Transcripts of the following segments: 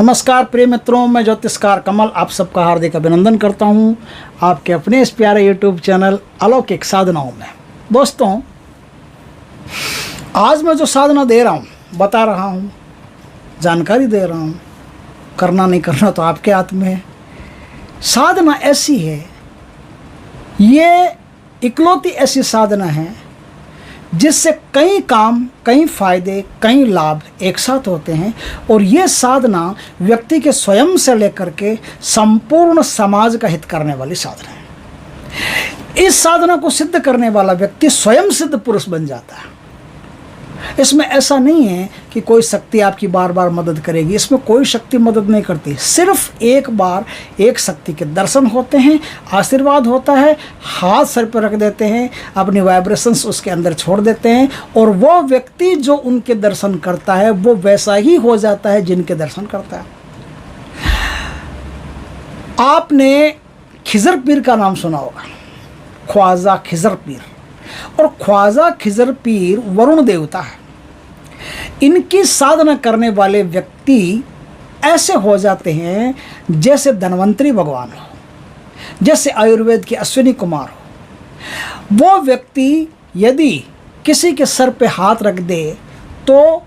नमस्कार प्रिय मित्रों, मैं ज्योतिषकार कमल आप सबका हार्दिक अभिनंदन करता हूं आपके अपने इस प्यारे यूट्यूब चैनल अलौकिक साधनाओं में। दोस्तों, आज मैं जो साधना दे रहा हूं, बता रहा हूं, जानकारी दे रहा हूं, करना नहीं करना तो आपके हाथ में है। साधना ऐसी है, ये इकलौती ऐसी साधना है जिससे कई काम, कई फायदे, कई लाभ एक साथ होते हैं। और ये साधना व्यक्ति के स्वयं से लेकर के संपूर्ण समाज का हित करने वाली साधना है। इस साधना को सिद्ध करने वाला व्यक्ति स्वयं सिद्ध पुरुष बन जाता है। इसमें ऐसा नहीं है कि कोई शक्ति आपकी बार बार मदद करेगी, इसमें कोई शक्ति मदद नहीं करती। सिर्फ एक बार एक शक्ति के दर्शन होते हैं, आशीर्वाद होता है, हाथ सर पर रख देते हैं, अपनी वाइब्रेशंस उसके अंदर छोड़ देते हैं और वो व्यक्ति जो उनके दर्शन करता है वो वैसा ही हो जाता है जिनके दर्शन करता है। आपने खिजर पीर का नाम सुना होगा, ख्वाजा खिजर पीर। और ख्वाजा खिजर पीर वरुण देवता है। इनकी साधना करने वाले व्यक्ति ऐसे हो जाते हैं जैसे धन्वंतरी भगवान हो, जैसे आयुर्वेद के अश्विनी कुमार हो। वो व्यक्ति यदि किसी के सर पे हाथ रख दे तो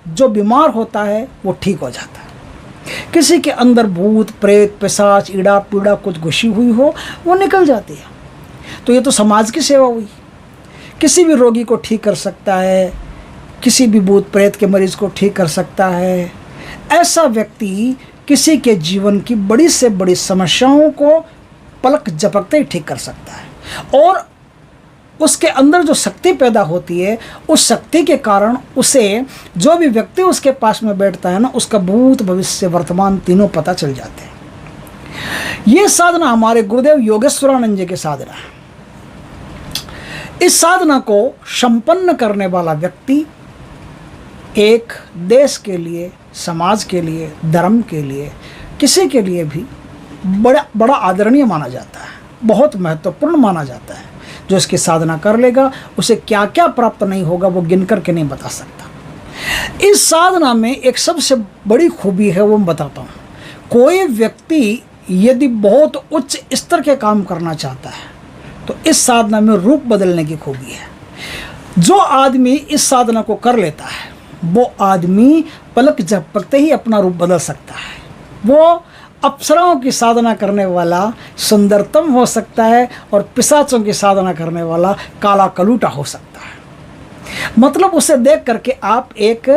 जो बीमार होता है वो ठीक हो जाता है। किसी के अंदर भूत प्रेत पिशाच ईड़ा पीड़ा कुछ घुसी हुई हो वो निकल जाती है। तो ये तो समाज की सेवा हुई। किसी भी रोगी को ठीक कर सकता है, किसी भी भूत प्रेत के मरीज को ठीक कर सकता है। ऐसा व्यक्ति किसी के जीवन की बड़ी से बड़ी समस्याओं को पलक झपकते ही ठीक कर सकता है। और उसके अंदर जो शक्ति पैदा होती है, उस शक्ति के कारण उसे, जो भी व्यक्ति उसके पास में बैठता है ना, उसका भूत भविष्य वर्तमान तीनों पता चल जाते हैं। ये साधना हमारे गुरुदेव योगेश्वरानंद जी की साधना है। इस साधना को संपन्न करने वाला व्यक्ति एक देश के लिए, समाज के लिए, धर्म के लिए, किसी के लिए भी बड़ा आदरणीय माना जाता है, बहुत महत्वपूर्ण माना जाता है। जो इसकी साधना कर लेगा उसे क्या क्या प्राप्त नहीं होगा वो गिन करके नहीं बता सकता। इस साधना में एक सबसे बड़ी खूबी है, वो मैं बताता हूँ। कोई व्यक्ति यदि बहुत उच्च स्तर के काम करना चाहता है तो इस साधना में रूप बदलने की खूबी है। जो आदमी इस साधना को कर लेता है वो आदमी पलक झपकते ही अपना रूप बदल सकता है। वो अप्सराओं की साधना करने वाला सुंदरतम हो सकता है और पिशाचों की साधना करने वाला काला कलूटा हो सकता है। मतलब उसे देख करके आप एक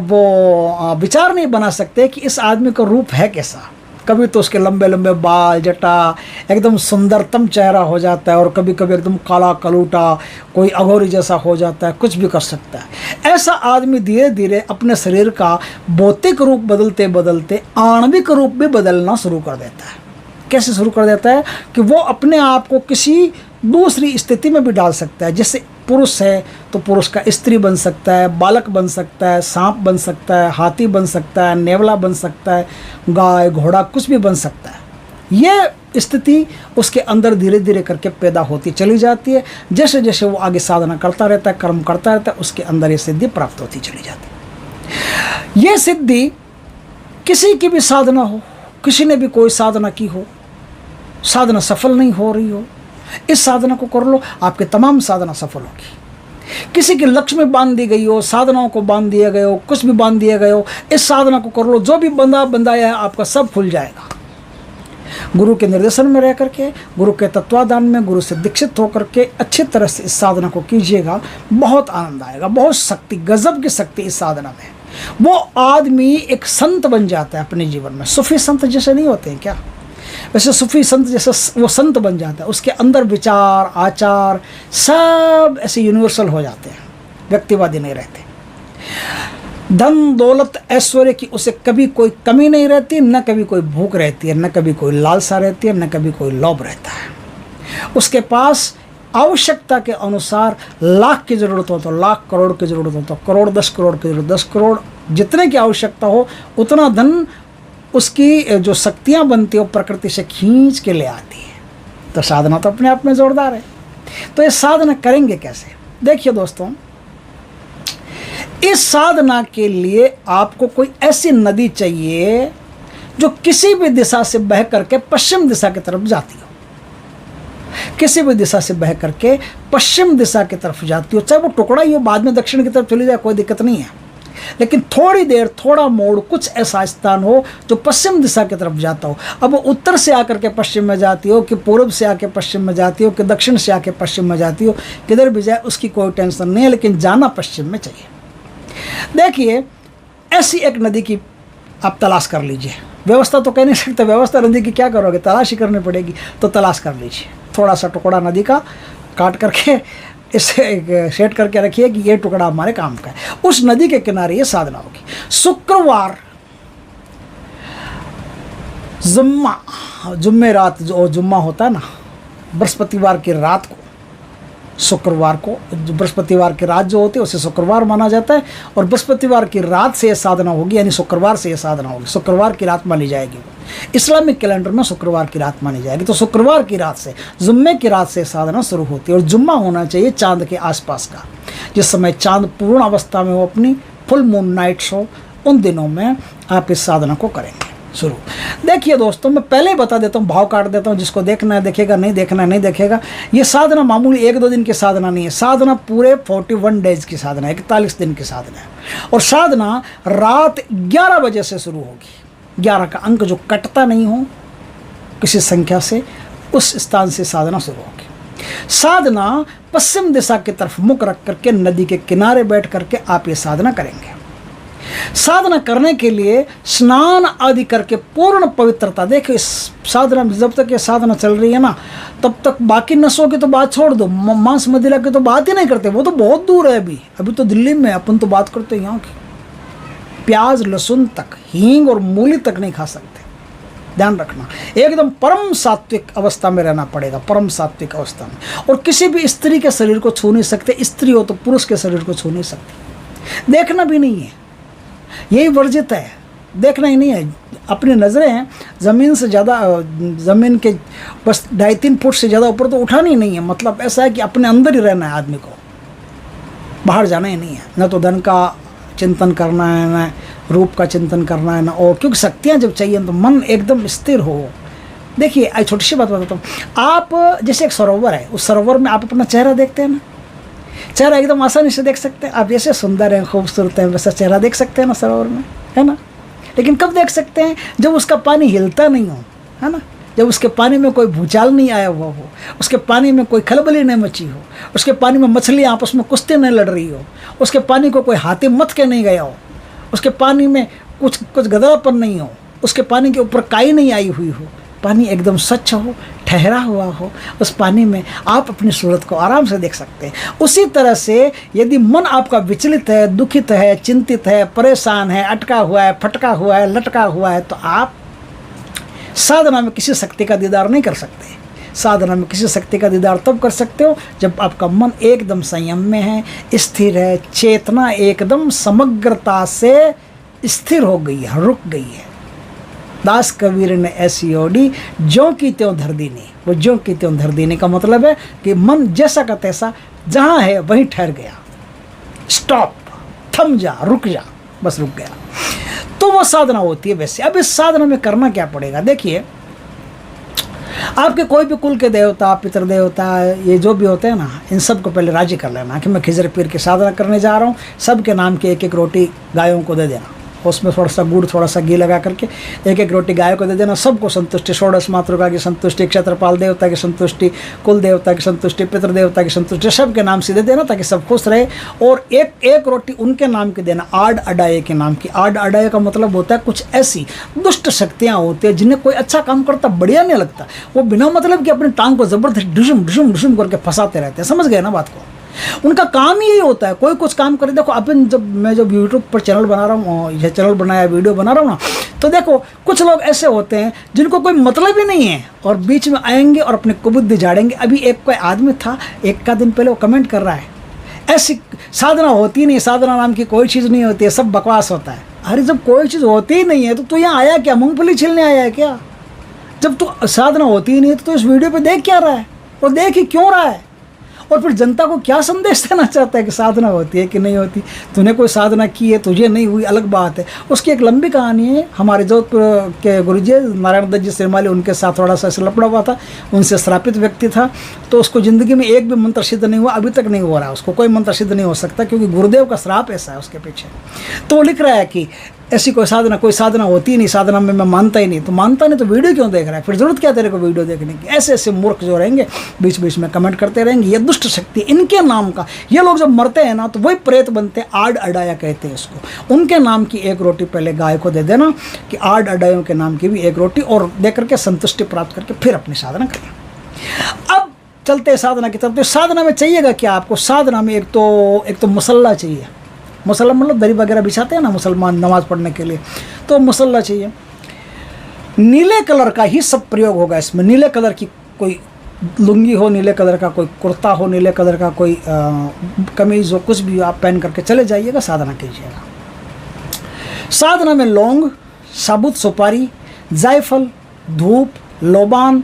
वो विचार नहीं बना सकते कि इस आदमी का रूप है कैसा। कभी तो उसके लंबे लंबे बाल, जटा, एकदम सुंदरतम चेहरा हो जाता है और कभी कभी एकदम काला कलूटा, कोई अघोरी जैसा हो जाता है, कुछ भी कर सकता है। ऐसा आदमी धीरे धीरे अपने शरीर का भौतिक रूप बदलते बदलते आणविक रूप भी बदलना शुरू कर देता है। कैसे शुरू कर देता है कि वो अपने आप को किसी दूसरी स्थिति में भी डाल सकता है। जैसे पुरुष है तो पुरुष का स्त्री बन सकता है, बालक बन सकता है, सांप बन सकता है, हाथी बन सकता है, नेवला बन सकता है, गाय घोड़ा कुछ भी बन सकता है। ये स्थिति उसके अंदर धीरे धीरे करके पैदा होती चली जाती है। जैसे जैसे वो आगे साधना करता रहता है, कर्म करता रहता है, उसके अंदर ये सिद्धि प्राप्त होती चली जाती है। ये सिद्धि किसी की भी साधना हो, किसी ने भी कोई साधना की हो, साधना सफल नहीं हो रही हो, इस साधना को कर लो, आपके तमाम साधना सफल होगी। किसी की लक्ष्य में बांध दी गई हो, साधनाओं को बांध दिया गया हो, कुछ भी बांध दिया गया हो, इस साधना को कर लो, जो भी बंधाया है आपका सब खुल जाएगा। गुरु के निर्देशन में रह करके, गुरु के तत्वाधान में, गुरु से दीक्षित होकर के अच्छी तरह से इस साधना को कीजिएगा। बहुत आनंद आएगा, बहुत शक्ति, गजब की शक्ति इस साधना में। वो आदमी एक संत बन जाता है अपने जीवन में। सूफी संत जैसे नहीं होते हैं क्या, वैसे सूफी संत जैसे वो संत बन जाता है। उसके अंदर विचार, आचार सब ऐसे यूनिवर्सल हो जाते हैं, व्यक्तिवादी नहीं रहते। धन दौलत ऐश्वर्य की उसे कभी कोई कमी नहीं रहती, न कभी कोई भूख रहती है, न कभी कोई लालसा रहती है, न कभी कोई लोभ रहता है। उसके पास आवश्यकता के अनुसार लाख की ज़रूरत हो तो लाख, करोड़ की ज़रूरत हो तो करोड़, 10 करोड़ की ज़रूरत 10 करोड़, जितने की आवश्यकता हो उतना धन उसकी जो शक्तियाँ बनती है वो प्रकृति से खींच के ले आती है। तो साधना तो अपने आप में जोरदार है। तो ये साधना करेंगे कैसे? देखिए दोस्तों, इस साधना के लिए आपको कोई ऐसी नदी चाहिए जो किसी भी दिशा से बह करके पश्चिम दिशा की तरफ जाती हो, किसी भी दिशा से बह करके पश्चिम दिशा की तरफ जाती हो, चाहे वो टुकड़ा ही हो, बाद में दक्षिण की तरफ चली जाए, कोई दिक्कत नहीं है, लेकिन थोड़ी देर, थोड़ा मोड़, कुछ ऐसा स्थान हो जो पश्चिम दिशा की तरफ जाता हो। अब वो उत्तर से आकर के पश्चिम में जाती हो, कि पूर्व से आके पश्चिम में जाती हो, कि दक्षिण से आके पश्चिम में जाती हो, किधर भी जाए उसकी कोई टेंशन नहीं है, लेकिन जाना पश्चिम में चाहिए। देखिए, ऐसी एक नदी की आप तलाश कर लीजिए। व्यवस्था तो कह नहीं सकते, व्यवस्था नदी की क्या करोगे, तलाश ही करनी पड़ेगी, तो तलाश कर लीजिए। थोड़ा सा टुकड़ा नदी का काट करके इसे सेट करके रखिए कि ये टुकड़ा हमारे काम का है। उस नदी के किनारे ये साधना होगी। शुक्रवार, जुम्मे रात, जो जुम्मा होता है ना, बृहस्पतिवार की रात को, शुक्रवार को, बृहस्पतिवार की रात जो होती है उसे शुक्रवार माना जाता है, और बृहस्पतिवार की रात से यह साधना होगी, यानी शुक्रवार से यह साधना होगी, शुक्रवार की रात मानी जाएगी। इस्लामिक कैलेंडर में शुक्रवार की रात मानी जाएगी। तो शुक्रवार की रात से, जुम्मे की रात से साधना शुरू होती है, और जुम्मा होना चाहिए चांद के आसपास का, जिस समय चांद पूर्ण अवस्था में हो, अपनी फुल मून नाइट्स हो, उन दिनों में आप इस साधना को करेंगे शुरू। देखिए दोस्तों, मैं पहले ही बता देता हूँ, भाव काट देता हूँ, जिसको देखना है देखेगा, नहीं देखना है नहीं देखेगा। ये साधना मामूली 1-2 दिन की साधना नहीं है, साधना पूरे 41 डेज की साधना है, 41 दिन की साधना है। और साधना रात 11 बजे से शुरू होगी। 11 का अंक जो कटता नहीं हो किसी संख्या से, उस स्थान से साधना शुरू होगी। साधना पश्चिम दिशा की तरफ मुख रख करके नदी के किनारे बैठ करके आप ये साधना करेंगे। साधना करने के लिए स्नान आदि करके पूर्ण पवित्रता, देखिए इस साधना, जब तक ये साधना चल रही है ना, तब तक बाकी नसों की तो बात छोड़ दो, मांस मदिरा की तो बात ही नहीं करते, वो तो बहुत दूर है। अभी तो दिल्ली में, अपन तो बात करते हैं यहाँ की। प्याज, लहसुन तक, हींग और मूली तक नहीं खा सकते, ध्यान रखना। एकदम परम सात्विक अवस्था में रहना पड़ेगा, परम सात्विक अवस्था में। और किसी भी स्त्री के शरीर को छू नहीं सकते, स्त्री हो तो पुरुष के शरीर को छू नहीं सकते, देखना भी नहीं है, यही वर्जित है, देखना ही नहीं है। अपनी नज़रें ज़मीन से ज़्यादा, ज़मीन के बस 2.5-3 फुट से ज़्यादा ऊपर तो उठानी ही नहीं है। मतलब ऐसा है कि अपने अंदर ही रहना है आदमी को, बाहर जाना ही नहीं है। न तो धन का चिंतन करना है, न रूप का चिंतन करना है, न और, क्योंकि शक्तियाँ जब चाहिए तो मन एकदम स्थिर हो। देखिए, छोटी सी बात बताता हूँ, आप जैसे एक सरोवर है, उस सरोवर में आप अपना चेहरा देखते हैं ना, चेहरा एकदम आसानी से देख सकते हैं। आप जैसे सुंदर हैं, खूबसूरत हैं, वैसा चेहरा देख सकते हैं ना सरोवर में, है ना। लेकिन कब देख सकते हैं, जब उसका पानी हिलता नहीं हो, है ना, जब उसके पानी में कोई भूचाल नहीं आया हुआ हो, उसके पानी में कोई खलबली नहीं मची हो, उसके पानी में मछलियाँ आपस में कुश्ती नहीं लड़ रही हो, उसके पानी को कोई हाथी मत के नहीं गया हो, उसके पानी में कुछ गदरापन नहीं हो, उसके पानी के ऊपर काई नहीं आई हुई हो, पानी एकदम स्वच्छ हो, ठहरा हुआ हो, उस पानी में आप अपनी सूरत को आराम से देख सकते हैं। उसी तरह से यदि मन आपका विचलित है, दुखित है, चिंतित है, परेशान है, अटका हुआ है, फटका हुआ है, लटका हुआ है, तो आप साधना में किसी शक्ति का दीदार नहीं कर सकते। साधना में किसी शक्ति का दीदार तब कर सकते हो जब आपका मन एकदम संयम में है, स्थिर है, चेतना एकदम समग्रता से स्थिर हो गई है, रुक गई है। दास कबीर ने ऐसी ओढ़ी ज्यों की त्यों धर दीनी। वो ज्यों की त्यों धर दीनी का मतलब है कि मन जैसा का तैसा जहाँ है वहीं ठहर गया, स्टॉप, थम जा, रुक जा, बस रुक गया। तो वो साधना होती है वैसे। अब इस साधना में करना क्या पड़ेगा, देखिए, आपके कोई भी कुल के देवता, पितर देवता, ये जो भी होते हैं ना, इन सब को पहले राजी कर लेना कि मैं खिजर पीर की साधना करने जा रहा हूँ। सबके नाम की 1-1 रोटी गायों को दे देना, उसमें थोड़ा सा गुड़, थोड़ा सा घी लगा करके 1-1 रोटी गाय को दे देना। सबको संतुष्टि, षोडश मातृका की संतुष्टि, क्षेत्रपाल देवता की संतुष्टि, कुल देवता की संतुष्टि, पितृ देवता की संतुष्टि, सबके नाम से दे देना ताकि सब खुश रहे। और एक रोटी उनके नाम की देना, आड अडाये के नाम की। आड अडाये का मतलब होता है कुछ ऐसी दुष्ट शक्तियाँ होती है जिन्हें कोई अच्छा काम करता बढ़िया नहीं लगता, वो बिना मतलब कि अपनी टांग को जबरदस्त ढुसुम ढुसुम ढुसुम करके फंसाते रहते हैं। समझ गए ना बात को, उनका काम ही यही होता है। कोई कुछ काम करे, देखो अपन जब यूट्यूब पर चैनल बना रहा हूँ, यह चैनल बनाया, वीडियो बना रहा हूँ ना, तो देखो कुछ लोग ऐसे होते हैं जिनको कोई मतलब ही नहीं है और बीच में आएंगे और अपने कुबुद्ध झाड़ेंगे। अभी एक कोई आदमी था, 1 दिन पहले, वो कमेंट कर रहा है, ऐसी साधना होती नहीं, साधना नाम की कोई चीज़ नहीं होती है, सब बकवास होता है। अरे जब कोई चीज़ होती ही नहीं है तो तू यहाँ आया क्या, मूंगफली छिलने आया है क्या? जब तू साधना होती ही नहीं है तो इस वीडियो पे देख क्या रहा है, और देख ही क्यों रहा है? और फिर जनता को क्या संदेश देना चाहता है कि साधना होती है कि नहीं होती, तूने कोई साधना की है, तुझे नहीं हुई, अलग बात है। उसकी एक लंबी कहानी है। हमारे जोधपुर के गुरुजी नारायण दत्त जी सिरमाली, उनके साथ थोड़ा सा लपड़ा हुआ था, उनसे श्रापित व्यक्ति था, तो उसको ज़िंदगी में एक भी मंत्र सिद्ध नहीं हुआ, अभी तक नहीं हो रहा है उसको, कोई मंत्र सिद्ध नहीं हो सकता, क्योंकि गुरुदेव का श्राप ऐसा है उसके पीछे। तो वो लिख रहा है कि ऐसी कोई साधना होती ही नहीं, साधना में मैं मानता ही नहीं। तो मानता नहीं तो वीडियो क्यों देख रहा है, फिर जरूरत क्या तेरे को वीडियो देखने की। ऐसे ऐसे मूर्ख जो रहेंगे बीच बीच में कमेंट करते रहेंगे, ये दुष्ट शक्ति, इनके नाम का, ये लोग जब मरते हैं ना तो वही प्रेत बनते हैं, आड अडाया कहते हैं इसको। उनके नाम की एक रोटी पहले गाय को दे देना कि आड अडायों के नाम की भी एक रोटी, और दे करके संतुष्टि प्राप्त करके फिर अपनी साधना करें। अब चलते साधना की तरफ। तो साधना में चाहिएगा क्या आपको, साधना में एक तो मुसल्ला चाहिए। मुसल्ला मतलब दरी वगैरह बिछाते हैं ना मुसलमान नमाज पढ़ने के लिए, तो मुसल्ला चाहिए। नीले कलर का ही सब प्रयोग होगा इसमें। नीले कलर की कोई लुंगी हो, नीले कलर का कोई कुर्ता हो, नीले कलर का कोई कमीज़ हो, कुछ भी हो, आप पहन करके चले जाइएगा, साधना कीजिएगा। साधना में लौंग, साबुत सुपारी, जायफल, धूप, लोबान,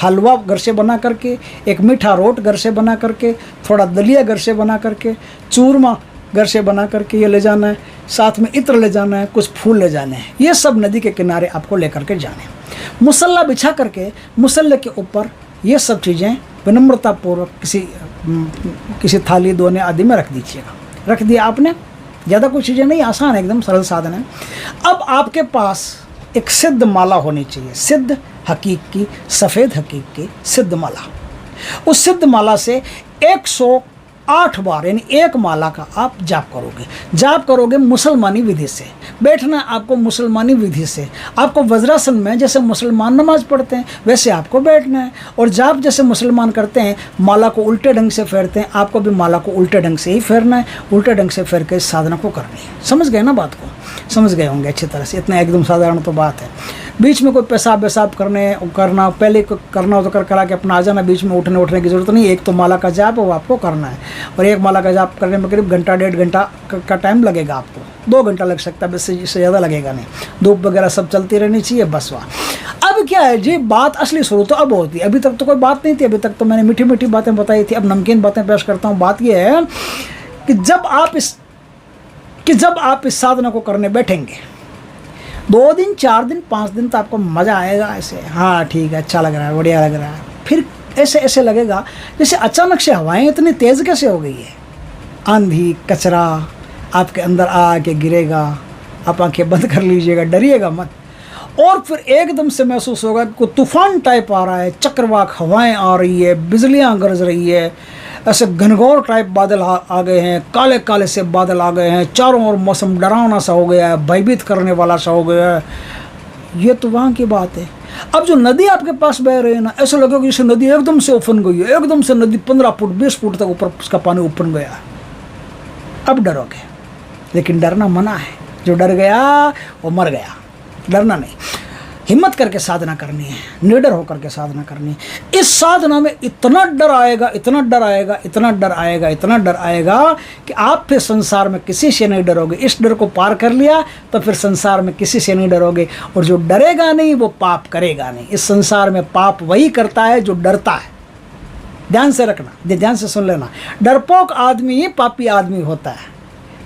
हलवा घर से बना करके, एक मीठा रोट घर से बना करके, थोड़ा दलिया घर से बना करके, चूरमा घर से बना करके ये ले जाना है, साथ में इत्र ले जाना है, कुछ फूल ले जाने हैं। ये सब नदी के किनारे आपको लेकर के जाने हैं। मुसल्ला बिछा करके मुसल्ले के ऊपर ये सब चीज़ें विनम्रतापूर्वक किसी थाली दोने आदि में रख दीजिएगा। रख दिया आपने, ज़्यादा कुछ चीज़ें नहीं, आसान है, एकदम सरल साधन है। अब आपके पास एक सिद्ध माला होनी चाहिए, सिद्ध हकीक की, सफ़ेद हकीक की सिद्ध माला। उस सिद्ध माला से 108 बार यानी एक माला का आप जाप करोगे। जाप करोगे मुसलमानी विधि से, बैठना आपको मुसलमानी विधि से। आपको वज्रासन में जैसे मुसलमान नमाज पढ़ते हैं वैसे आपको बैठना है, और जाप जैसे मुसलमान करते हैं, माला को उल्टे ढंग से फेरते हैं, आपको भी माला को उल्टे ढंग से ही फेरना है। उल्टे ढंग से फेर के इस साधना को करनी है। समझ गए ना बात को? समझ गए होंगे अच्छी तरह से, इतना एकदम साधारण तो बात है। बीच में कोई पेशाब वेसाब करना पहले करना हो तो करा के अपना आ जाना, बीच में उठने की ज़रूरत नहीं। एक तो माला का जाप वो आपको करना है, और एक माला का जाप करने में करीब घंटा 1.5 घंटा का टाइम लगेगा आपको, 2 घंटा लग सकता है, इससे ज़्यादा लगेगा नहीं। धूप वगैरह सब चलती रहनी चाहिए, बस वहाँ। अब क्या है जी, बात असली शुरू तो अब होती है, अभी तक तो कोई बात नहीं थी। अभी तक तो मैंने मीठी मीठी बातें बताई थी, अब नमकीन बातें पेश करता हूँ। बात यह है कि जब आप इस साधना को करने बैठेंगे, 2 दिन 4 दिन 5 दिन तो आपको मज़ा आएगा ऐसे, हाँ ठीक है, अच्छा लग रहा है, बढ़िया लग रहा है। फिर ऐसे लगेगा जैसे अचानक से हवाएं इतनी तेज़ कैसे हो गई है, आंधी कचरा आपके अंदर आके गिरेगा। आप आंखें बंद कर लीजिएगा, डरिएगा मत। और फिर एकदम से महसूस होगा कि कोई तूफान टाइप आ रहा है, चक्रवाक हवाएं आ रही है, बिजलियां गरज रही है, ऐसे घनघोर टाइप बादल आ गए हैं, काले काले से बादल आ गए हैं, चारों ओर मौसम डरावना सा हो गया है, भयभीत करने वाला सा हो गया है। ये तो वहाँ की बात है। अब जो नदी आपके पास बह रही है ना, ऐसा लगेगा जैसे नदी एकदम से उफन गई है, एकदम से नदी 15 फुट 20 फुट तक ऊपर उसका पानी उफन गया है। अब डरोगे, लेकिन डरना मना है। जो डर गया वो मर गया, डरना नहीं। हिम्मत करके साधना करनी है, निडर होकर के साधना करनी है। इस साधना में इतना डर आएगा, इतना डर आएगा, इतना डर आएगा, इतना डर आएगा कि आप फिर संसार में किसी से नहीं डरोगे। इस डर को पार कर लिया तो फिर संसार में किसी से नहीं डरोगे। और जो डरेगा नहीं वो पाप करेगा नहीं। इस संसार में पाप वही करता है जो डरता है। ध्यान से रखना, ध्यान से सुन लेना। डरपोक आदमी ही पापी आदमी होता है।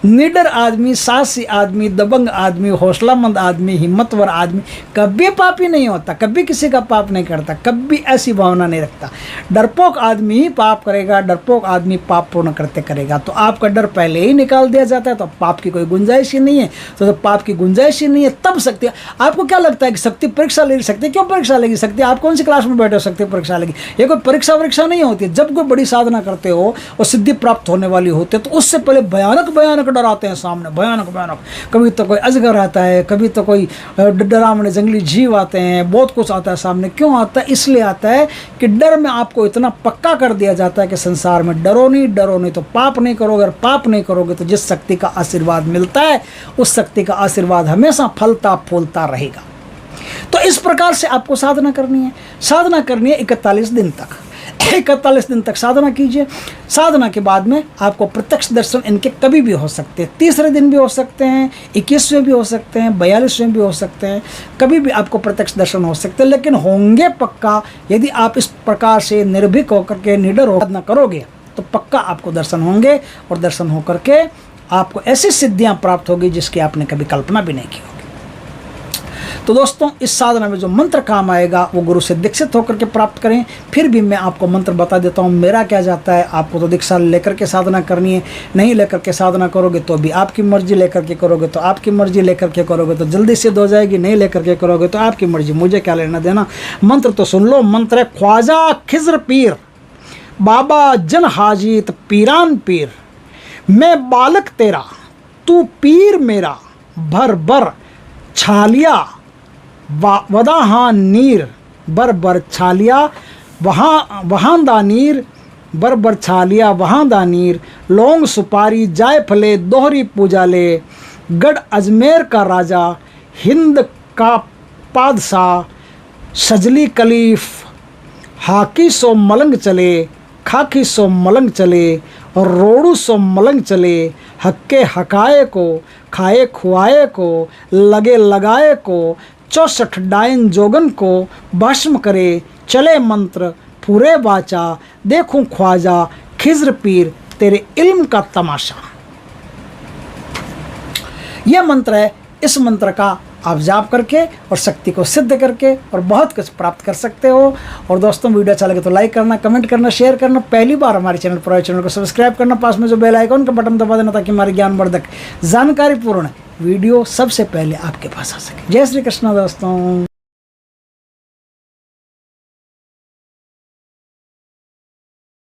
निडर आदमी, साहसी आदमी, दबंग आदमी, हौसलामंद आदमी, हिम्मतवर आदमी कभी पापी नहीं होता, कभी किसी का पाप नहीं करता, कभी ऐसी भावना नहीं रखता। डरपोक आदमी ही पाप करेगा, डरपोक आदमी पाप पूर्ण करते करेगा। तो आपका डर पहले ही निकाल दिया जाता है, तो पाप की कोई गुंजाइश ही नहीं है। तो जब पाप की गुंजाइश ही नहीं है तब शक्ति। आपको क्या लगता है कि शक्ति परीक्षा ले सकती है? क्यों परीक्षा लेगी शक्ति? आप कौन सी क्लास में बैठे हो शक्ति परीक्षा लेगी? ये कोई परीक्षा नहीं होती है। जब कोई बड़ी साधना करते हो और सिद्धि प्राप्त होने वाली होती है तो उससे पहले भयानक डर आते हैं सामने, भयानक। कभी तो कोई अजगर आता है, कभी तो कोई डरावने जंगली जीव आते हैं, बहुत कुछ आता है सामने। क्यों आता है? इसलिए आता है कि डर में आपको इतना पक्का कर दिया जाता है कि संसार में डरो नहीं तो पाप नहीं करोगे, और पाप नहीं करोगे तो जिस शक्ति का आशीर्वाद मिलता है उस शक्ति का आशीर्वाद हमेशा फलता फूलता रहेगा। तो इस प्रकार से आपको साधना करनी है। साधना करनी है 41 दिन तक। 41 दिन तक साधना कीजिए। साधना के बाद में आपको प्रत्यक्ष दर्शन इनके कभी भी हो सकते हैं। 30वें दिन भी हो सकते हैं, 21वें भी हो सकते हैं, 42वें भी हो सकते हैं। कभी भी आपको प्रत्यक्ष दर्शन हो सकते हैं, लेकिन होंगे पक्का यदि आप इस प्रकार से निर्भीक होकर के निडर हो साधना करोगे। तो पक्का आपको दर्शन होंगे, और दर्शन हो करके आपको ऐसी सिद्धियां प्राप्त होगी जिसकी आपने कभी कल्पना भी नहीं की होगी। तो दोस्तों, इस साधना में जो मंत्र काम आएगा वो गुरु से दीक्षित होकर के प्राप्त करें। फिर भी मैं आपको मंत्र बता देता हूँ, मेरा क्या जाता है, आपको तो दीक्षा लेकर के साधना करनी है, नहीं लेकर के साधना करोगे तो भी आपकी मर्जी, लेकर के करोगे तो आपकी मर्जी, लेकर के करोगे तो जल्दी सिद्ध हो जाएगी, नहीं लेकर के करोगे तो आपकी मर्जी, मुझे क्या लेना देना। मंत्र तो सुन लो, मंत्र है ख्वाजा खिज़्र पीर बाबा जन हाजित पीरान पीर, मैं बालक तेरा तू पीर मेरा, भर भर छालिया वदाहान नीर, बर बर छालिया वहाँ दा नीर, बर बर छालिया वहाँ दा नीर, लौंग सुपारी जायफले दोहरी पूजा ले, गढ़ अजमेर का राजा हिंद का पादशाह, सजली कलीफ हाकी सो मलंग चले, खाकी सो मलंग चले, और रोड़ू सो मलंग चले, हक्के हकाए को खाए खुआए को, लगे लगाए को, 64 डायन जोगन को भस्म करे, चले मंत्र पूरे वाचा, देखूं ख्वाजा खिज़्र पीर तेरे इल्म का तमाशा। यह मंत्र है। इस मंत्र का आप जाप करके और शक्ति को सिद्ध करके और बहुत कुछ प्राप्त कर सकते हो। और दोस्तों, वीडियो अच्छा लगे तो लाइक करना, कमेंट करना, शेयर करना, पहली बार हमारे चैनल पर चैनल को सब्सक्राइब करना, पास में जो बेल आइकन का बटन दबा देना ताकि हमारे ज्ञानवर्धक जानकारीपूर्ण वीडियो सबसे पहले आपके पास आ सके। जय श्री कृष्ण दोस्तों।